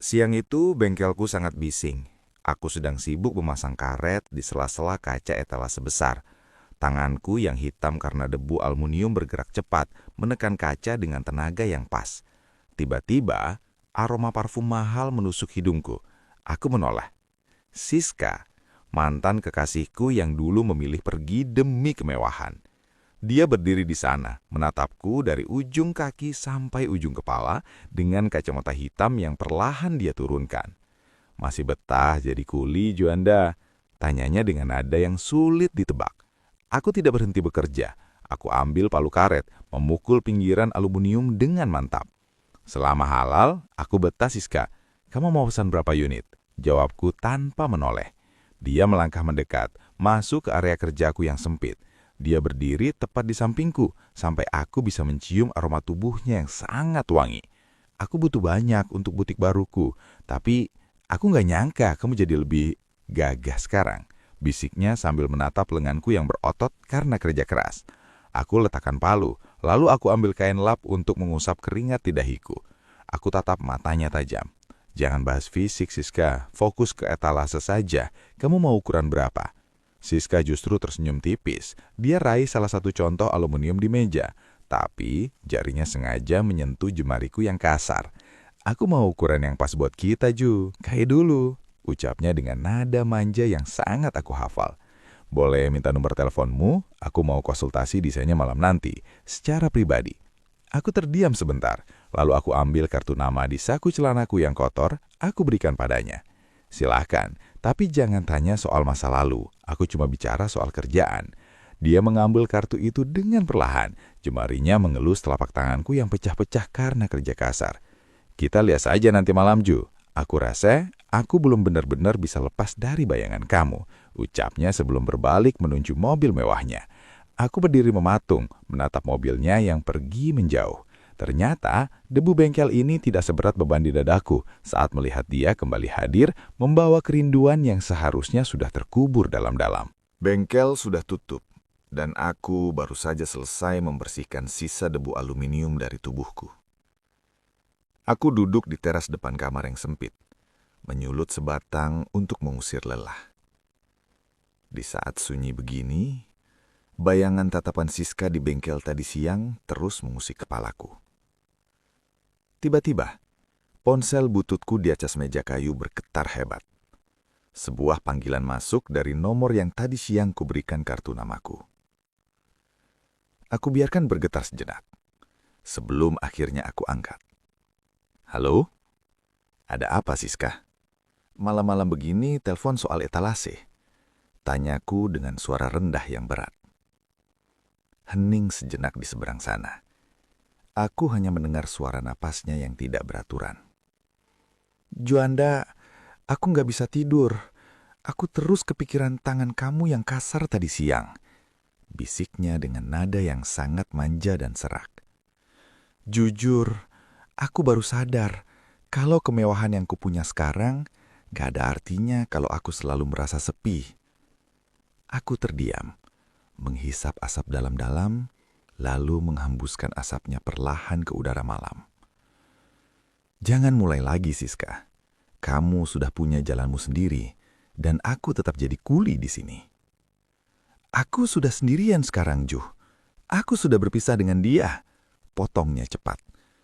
Siang itu bengkelku sangat bising. Aku sedang sibuk memasang karet di sela-sela kaca etalase besar. Tanganku yang hitam karena debu aluminium bergerak cepat menekan kaca dengan tenaga yang pas. Tiba-tiba, aroma parfum mahal menusuk hidungku. Aku menoleh. Siska, mantan kekasihku yang dulu memilih pergi demi kemewahan. Dia berdiri di sana, menatapku dari ujung kaki sampai ujung kepala dengan kacamata hitam yang perlahan dia turunkan. Masih betah jadi kuli, Juanda? Tanyanya dengan nada yang sulit ditebak. Aku tidak berhenti bekerja. Aku ambil palu karet, memukul pinggiran aluminium dengan mantap. Selama halal, aku betah, Siska. Kamu mau pesan berapa unit? Jawabku tanpa menoleh. Dia melangkah mendekat, masuk ke area kerjaku yang sempit. Dia berdiri tepat di sampingku, sampai aku bisa mencium aroma tubuhnya yang sangat wangi. Aku butuh banyak untuk butik baruku, tapi aku nggak nyangka kamu jadi lebih gagah sekarang. Bisiknya sambil menatap lenganku yang berotot karena kerja keras. Aku letakkan palu, lalu aku ambil kain lap untuk mengusap keringat di dahiku. Aku tatap matanya tajam. Jangan bahas fisik, Siska. Fokus ke etalase saja. Kamu mau ukuran berapa? Siska justru tersenyum tipis. Dia raih salah satu contoh aluminium di meja. Tapi jarinya sengaja menyentuh jemariku yang kasar. Aku mau ukuran yang pas buat kita, Ju. Kayak dulu. Ucapnya dengan nada manja yang sangat aku hafal. Boleh minta nomor teleponmu? Aku mau konsultasi desainnya malam nanti. Secara pribadi. Aku terdiam sebentar. Lalu aku ambil kartu nama di saku celanaku yang kotor. Aku berikan padanya. Silahkan, tapi jangan tanya soal masa lalu. Aku cuma bicara soal kerjaan. Dia mengambil kartu itu dengan perlahan. Jemarinya mengelus telapak tanganku yang pecah-pecah karena kerja kasar. Kita lihat saja nanti malam, Ju. Aku rasa aku belum benar-benar bisa lepas dari bayangan kamu. Ucapnya sebelum berbalik menuju mobil mewahnya. Aku berdiri mematung, menatap mobilnya yang pergi menjauh. Ternyata, debu bengkel ini tidak seberat beban di dadaku saat melihat dia kembali hadir membawa kerinduan yang seharusnya sudah terkubur dalam-dalam. Bengkel sudah tutup, dan aku baru saja selesai membersihkan sisa debu aluminium dari tubuhku. Aku duduk di teras depan kamar yang sempit, menyulut sebatang untuk mengusir lelah. Di saat sunyi begini, bayangan tatapan Siska di bengkel tadi siang terus mengusik kepalaku. Tiba-tiba, ponsel bututku di atas meja kayu bergetar hebat. Sebuah panggilan masuk dari nomor yang tadi siang kuberikan kartu namaku. Aku biarkan bergetar sejenak, sebelum akhirnya aku angkat. Halo? Ada apa, Siska? Malam-malam begini telepon soal etalase. Tanyaku dengan suara rendah yang berat. Hening sejenak di seberang sana. Aku hanya mendengar suara napasnya yang tidak beraturan. Juanda, aku nggak bisa tidur. Aku terus kepikiran tangan kamu yang kasar tadi siang. Bisiknya dengan nada yang sangat manja dan serak. Jujur, aku baru sadar kalau kemewahan yang kupunya sekarang gak ada artinya kalau aku selalu merasa sepi. Aku terdiam, menghisap asap dalam-dalam, lalu menghembuskan asapnya perlahan ke udara malam. Jangan mulai lagi, Siska. Kamu sudah punya jalanmu sendiri, dan aku tetap jadi kuli di sini. Aku sudah sendirian sekarang, Ju. Aku sudah berpisah dengan dia. Potongnya cepat,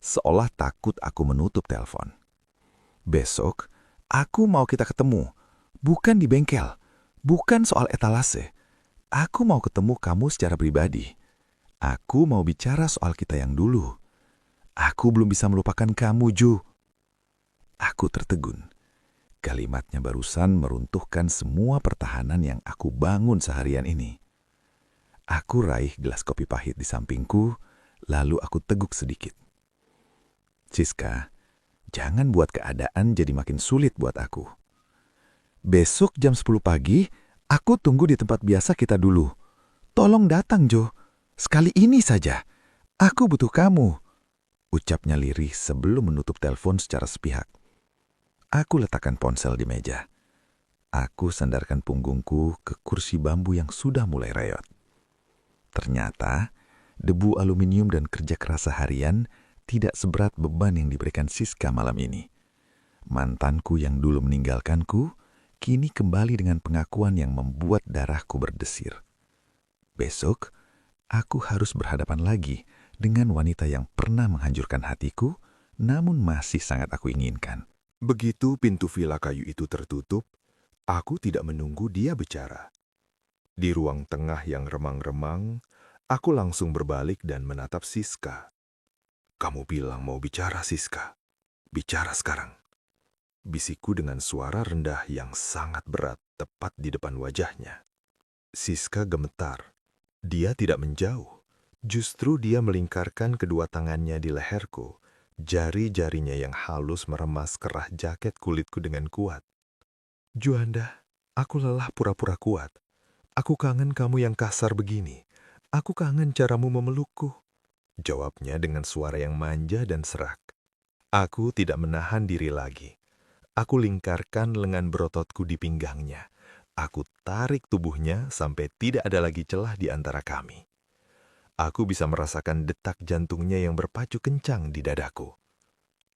seolah takut aku menutup telepon. Besok, aku mau kita ketemu. Bukan di bengkel, bukan soal etalase. Aku mau ketemu kamu secara pribadi. Aku mau bicara soal kita yang dulu. Aku belum bisa melupakan kamu, Ju. Aku tertegun. Kalimatnya barusan meruntuhkan semua pertahanan yang aku bangun seharian ini. Aku raih gelas kopi pahit di sampingku, lalu aku teguk sedikit. Siska, jangan buat keadaan jadi makin sulit buat aku. Besok jam 10 pagi, aku tunggu di tempat biasa kita dulu. Tolong datang, Jo. Sekali ini saja. Aku butuh kamu. Ucapnya lirih sebelum menutup telepon secara sepihak. Aku letakkan ponsel di meja. Aku sandarkan punggungku ke kursi bambu yang sudah mulai reot. Ternyata, debu aluminium dan kerja keras seharian tidak seberat beban yang diberikan Siska malam ini. Mantanku yang dulu meninggalkanku, kini kembali dengan pengakuan yang membuat darahku berdesir. Besok, aku harus berhadapan lagi dengan wanita yang pernah menghancurkan hatiku, namun masih sangat aku inginkan. Begitu pintu villa kayu itu tertutup, aku tidak menunggu dia bicara. Di ruang tengah yang remang-remang, aku langsung berbalik dan menatap Siska. "Kamu bilang mau bicara, Siska. Bicara sekarang." Bisikku dengan suara rendah yang sangat berat tepat di depan wajahnya. Siska gemetar. Dia tidak menjauh. Justru dia melingkarkan kedua tangannya di leherku. Jari-jarinya yang halus meremas kerah jaket kulitku dengan kuat. "Juanda, aku lelah pura-pura kuat. Aku kangen kamu yang kasar begini. Aku kangen caramu memelukku," jawabnya dengan suara yang manja dan serak. Aku tidak menahan diri lagi. Aku lingkarkan lengan berototku di pinggangnya. Aku tarik tubuhnya sampai tidak ada lagi celah di antara kami. Aku bisa merasakan detak jantungnya yang berpacu kencang di dadaku.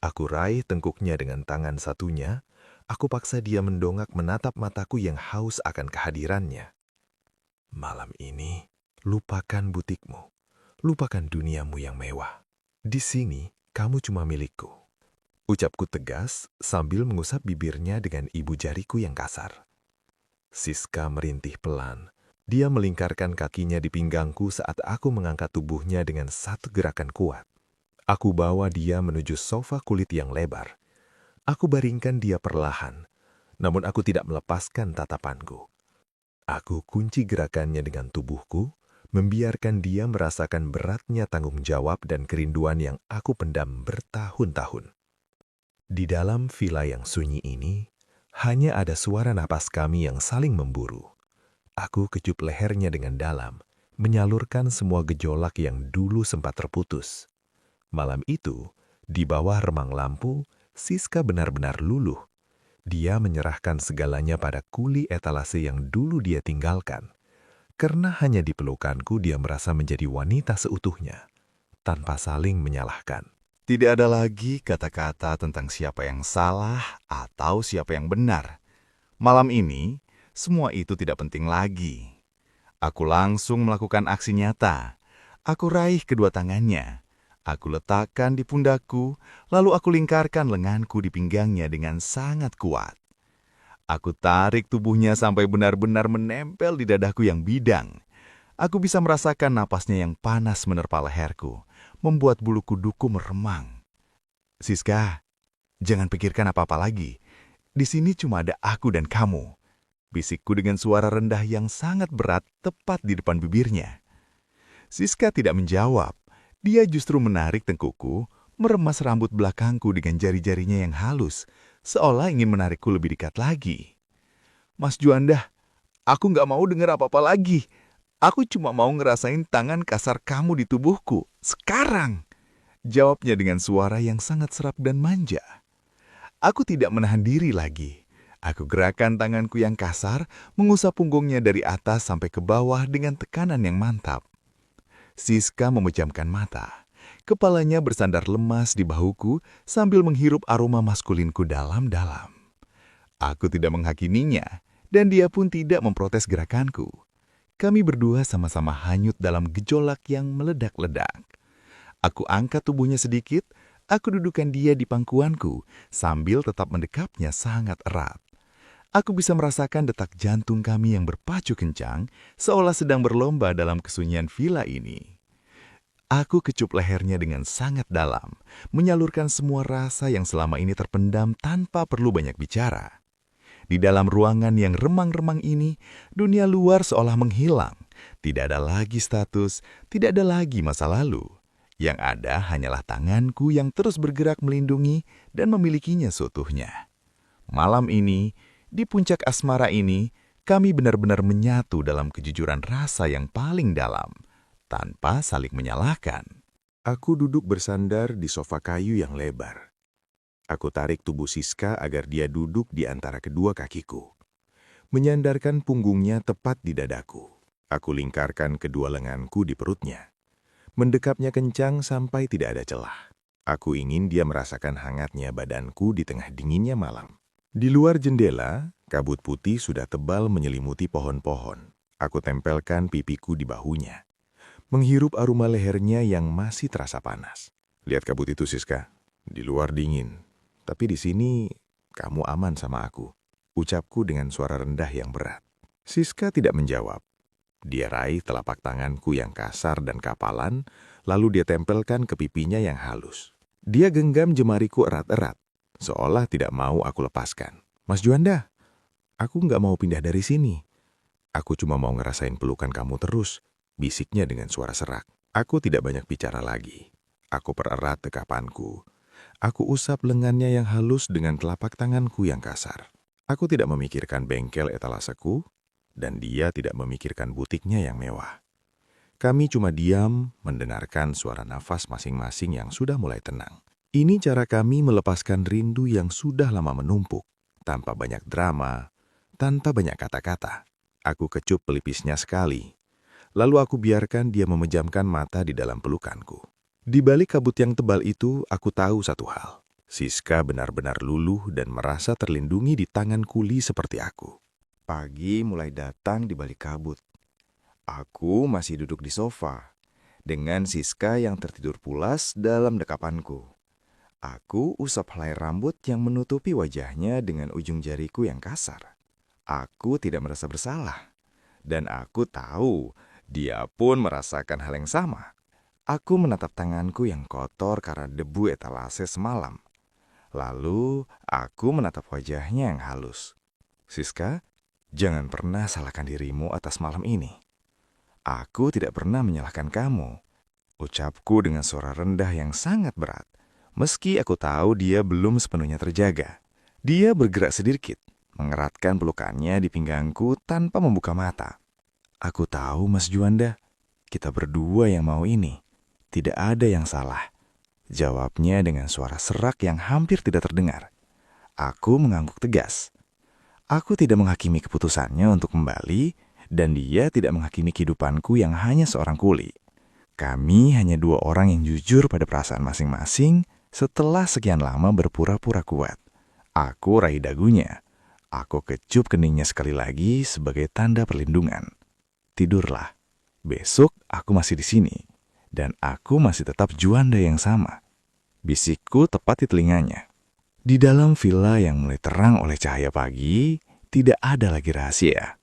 Aku raih tengkuknya dengan tangan satunya. Aku paksa dia mendongak menatap mataku yang haus akan kehadirannya. "Malam ini, lupakan butikmu. Lupakan duniamu yang mewah. Di sini, kamu cuma milikku," ucapku tegas sambil mengusap bibirnya dengan ibu jariku yang kasar. Siska merintih pelan. Dia melingkarkan kakinya di pinggangku saat aku mengangkat tubuhnya dengan satu gerakan kuat. Aku bawa dia menuju sofa kulit yang lebar. Aku baringkan dia perlahan, namun aku tidak melepaskan tatapanku. Aku kunci gerakannya dengan tubuhku, membiarkan dia merasakan beratnya tanggung jawab dan kerinduan yang aku pendam bertahun-tahun. Di dalam villa yang sunyi ini, hanya ada suara napas kami yang saling memburu. Aku kecup lehernya dengan dalam, menyalurkan semua gejolak yang dulu sempat terputus. Malam itu, di bawah remang lampu, Siska benar-benar luluh. Dia menyerahkan segalanya pada kuli etalase yang dulu dia tinggalkan. Karena hanya di pelukanku dia merasa menjadi wanita seutuhnya, tanpa saling menyalahkan. Tidak ada lagi kata-kata tentang siapa yang salah atau siapa yang benar. Malam ini, semua itu tidak penting lagi. Aku langsung melakukan aksi nyata. Aku raih kedua tangannya. Aku letakkan di pundakku, lalu aku lingkarkan lenganku di pinggangnya dengan sangat kuat. Aku tarik tubuhnya sampai benar-benar menempel di dadaku yang bidang. Aku bisa merasakan napasnya yang panas menerpa leherku, membuat bulu kuduku meremang. "Siska, jangan pikirkan apa-apa lagi. Di sini cuma ada aku dan kamu," bisikku dengan suara rendah yang sangat berat tepat di depan bibirnya. Siska tidak menjawab. Dia justru menarik tengkukku, meremas rambut belakangku dengan jari-jarinya yang halus, seolah ingin menarikku lebih dekat lagi. "Mas Juanda, aku nggak mau dengar apa-apa lagi. Aku cuma mau ngerasain tangan kasar kamu di tubuhku. Sekarang!" jawabnya dengan suara yang sangat serap dan manja. Aku tidak menahan diri lagi. Aku gerakan tanganku yang kasar, mengusap punggungnya dari atas sampai ke bawah dengan tekanan yang mantap. Siska memejamkan mata. Kepalanya bersandar lemas di bahuku sambil menghirup aroma maskulinku dalam-dalam. Aku tidak menghakiminya, dan dia pun tidak memprotes gerakanku. Kami berdua sama-sama hanyut dalam gejolak yang meledak-ledak. Aku angkat tubuhnya sedikit, aku dudukkan dia di pangkuanku sambil tetap mendekapnya sangat erat. Aku bisa merasakan detak jantung kami yang berpacu kencang, seolah sedang berlomba dalam kesunyian villa ini. Aku kecup lehernya dengan sangat dalam, menyalurkan semua rasa yang selama ini terpendam tanpa perlu banyak bicara. Di dalam ruangan yang remang-remang ini, dunia luar seolah menghilang. Tidak ada lagi status, tidak ada lagi masa lalu. Yang ada hanyalah tanganku yang terus bergerak melindungi dan memilikinya seutuhnya. Malam ini, di puncak asmara ini, kami benar-benar menyatu dalam kejujuran rasa yang paling dalam, tanpa saling menyalahkan. Aku duduk bersandar di sofa kayu yang lebar. Aku tarik tubuh Siska agar dia duduk di antara kedua kakiku. Menyandarkan punggungnya tepat di dadaku. Aku lingkarkan kedua lenganku di perutnya. Mendekapnya kencang sampai tidak ada celah. Aku ingin dia merasakan hangatnya badanku di tengah dinginnya malam. Di luar jendela, kabut putih sudah tebal menyelimuti pohon-pohon. Aku tempelkan pipiku di bahunya, menghirup aroma lehernya yang masih terasa panas. Lihat kabut itu, Siska. Di luar dingin, tapi di sini kamu aman sama aku, ucapku dengan suara rendah yang berat. Siska tidak menjawab. Dia raih telapak tanganku yang kasar dan kapalan, lalu dia tempelkan ke pipinya yang halus. Dia genggam jemariku erat-erat, seolah tidak mau aku lepaskan. Mas Juanda, aku nggak mau pindah dari sini. Aku cuma mau ngerasain pelukan kamu terus, bisiknya dengan suara serak. Aku tidak banyak bicara lagi. Aku pererat dekapanku. Aku usap lengannya yang halus dengan telapak tanganku yang kasar. Aku tidak memikirkan bengkel etalaseku, dan dia tidak memikirkan butiknya yang mewah. Kami cuma diam, mendengarkan suara nafas masing-masing yang sudah mulai tenang. Ini cara kami melepaskan rindu yang sudah lama menumpuk, tanpa banyak drama, tanpa banyak kata-kata. Aku kecup pelipisnya sekali, lalu aku biarkan dia memejamkan mata di dalam pelukanku. Di balik kabut yang tebal itu, aku tahu satu hal. Siska benar-benar luluh dan merasa terlindungi di tangan kuli seperti aku. Pagi mulai datang di balik kabut. Aku masih duduk di sofa, dengan Siska yang tertidur pulas dalam dekapanku. Aku usap helai rambut yang menutupi wajahnya dengan ujung jariku yang kasar. Aku tidak merasa bersalah, dan aku tahu dia pun merasakan hal yang sama. Aku menatap tanganku yang kotor karena debu etalase semalam. Lalu aku menatap wajahnya yang halus. Siska, jangan pernah salahkan dirimu atas malam ini. Aku tidak pernah menyalahkan kamu, ucapku dengan suara rendah yang sangat berat. Meski aku tahu dia belum sepenuhnya terjaga. Dia bergerak sedikit, mengeratkan pelukannya di pinggangku tanpa membuka mata. Aku tahu, Mas Juanda, kita berdua yang mau ini. Tidak ada yang salah, jawabnya dengan suara serak yang hampir tidak terdengar. Aku mengangguk tegas. Aku tidak menghakimi keputusannya untuk kembali, dan dia tidak menghakimi kehidupanku yang hanya seorang kuli. Kami hanya dua orang yang jujur pada perasaan masing-masing setelah sekian lama berpura-pura kuat. Aku raih dagunya. Aku kecup keningnya sekali lagi sebagai tanda perlindungan. Tidurlah. Besok aku masih di sini. Dan aku masih tetap Juanda yang sama. Bisikku tepat di telinganya. Di dalam villa yang mulai terang oleh cahaya pagi, tidak ada lagi rahasia.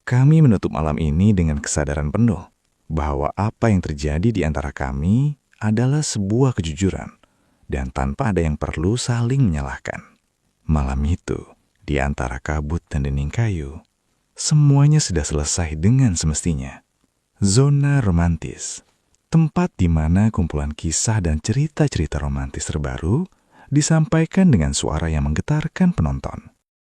Kami menutup malam ini dengan kesadaran penuh bahwa apa yang terjadi di antara kami adalah sebuah kejujuran dan tanpa ada yang perlu saling menyalahkan. Malam itu, di antara kabut dan dinding kayu, semuanya sudah selesai dengan semestinya. Zona romantis, tempat di mana kumpulan kisah dan cerita-cerita romantis terbaru disampaikan dengan suara yang menggetarkan penonton.